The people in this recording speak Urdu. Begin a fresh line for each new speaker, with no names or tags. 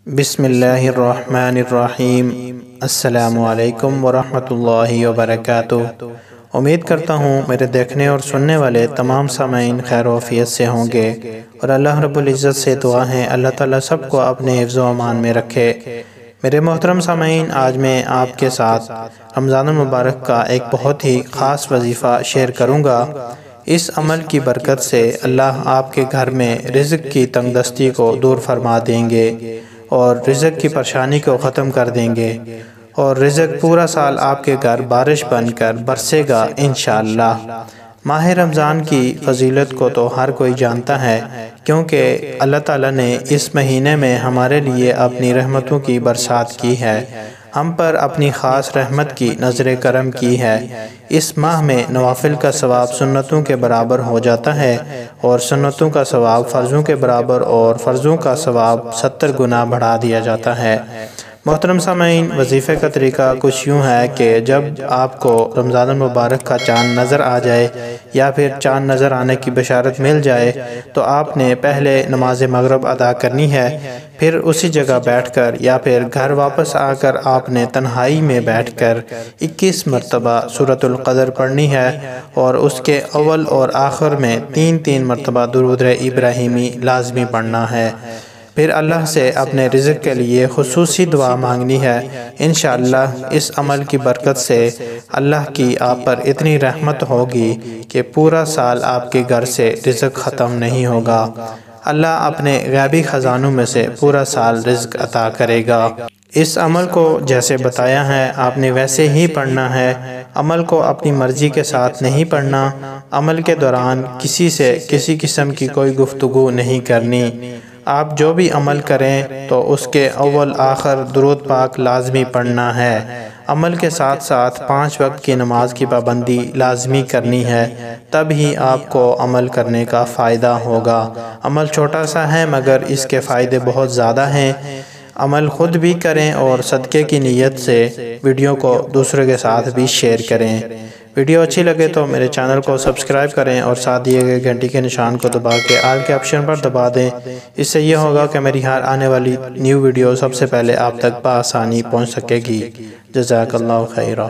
بسم اللہ الرحمن الرحیم۔ السلام علیکم ورحمۃ اللہ وبرکاتہ۔ امید کرتا ہوں میرے دیکھنے اور سننے والے تمام سامعین خیر و عافیت سے ہوں گے، اور اللہ رب العزت سے دعا ہے اللہ تعالیٰ سب کو اپنے حفظ و امان میں رکھے۔ میرے محترم سامعین، آج میں آپ کے ساتھ رمضان المبارک کا ایک بہت ہی خاص وظیفہ شیئر کروں گا۔ اس عمل کی برکت سے اللہ آپ کے گھر میں رزق کی تنگ دستی کو دور فرما دیں گے اور رزق کی پریشانی کو ختم کر دیں گے، اور رزق پورا سال آپ کے گھر بارش بن کر برسے گا انشاءاللہ۔ ماہ رمضان کی فضیلت کو تو ہر کوئی جانتا ہے، کیونکہ اللہ تعالیٰ نے اس مہینے میں ہمارے لیے اپنی رحمتوں کی برسات کی ہے، ہم پر اپنی خاص رحمت کی نظر کرم کی ہے۔ اس ماہ میں نوافل کا ثواب سنتوں کے برابر ہو جاتا ہے، اور سنتوں کا ثواب فرضوں کے برابر اور فرضوں کا ثواب 70 گنا بڑھا دیا جاتا ہے۔ محترم سامعین، وظیفے کا طریقہ کچھ یوں ہے کہ جب آپ کو رمضان المبارک کا چاند نظر آ جائے یا پھر چاند نظر آنے کی بشارت مل جائے تو آپ نے پہلے نماز مغرب ادا کرنی ہے، پھر اسی جگہ بیٹھ کر یا پھر گھر واپس آ کر آپ نے تنہائی میں بیٹھ کر 21 مرتبہ سورۃ القدر پڑھنی ہے، اور اس کے اول اور آخر میں 3 مرتبہ درود ابراہیمی لازمی پڑھنا ہے۔ پھر اللہ سے اپنے رزق کے لیے خصوصی دعا مانگنی ہے۔ انشاءاللہ اس عمل کی برکت سے اللہ کی آپ پر اتنی رحمت ہوگی کہ پورا سال آپ کے گھر سے رزق ختم نہیں ہوگا۔ اللہ اپنے غیبی خزانوں میں سے پورا سال رزق عطا کرے گا۔ اس عمل کو جیسے بتایا ہے آپ نے ویسے ہی پڑھنا ہے۔ عمل کو اپنی مرضی کے ساتھ نہیں پڑھنا۔ عمل کے دوران کسی سے کسی قسم کی کوئی گفتگو نہیں کرنی۔ آپ جو بھی عمل کریں تو اس کے اول آخر درود پاک لازمی پڑھنا ہے۔ عمل کے ساتھ ساتھ 5 وقت کی نماز کی پابندی لازمی کرنی ہے، تب ہی آپ کو عمل کرنے کا فائدہ ہوگا۔ عمل چھوٹا سا ہے مگر اس کے فائدے بہت زیادہ ہیں۔ عمل خود بھی کریں اور صدقے کی نیت سے ویڈیو کو دوسروں کے ساتھ بھی شیئر کریں۔ ویڈیو اچھی لگے تو میرے چینل کو سبسکرائب کریں اور ساتھ دیے گئے گھنٹی کے نشان کو دبا کے آل کے آپشن پر دبا دیں۔ اس سے یہ ہوگا کہ میری ہر آنے والی نیو ویڈیو سب سے پہلے آپ تک بآسانی پہنچ سکے گی۔ جزاک اللہ خیرہ۔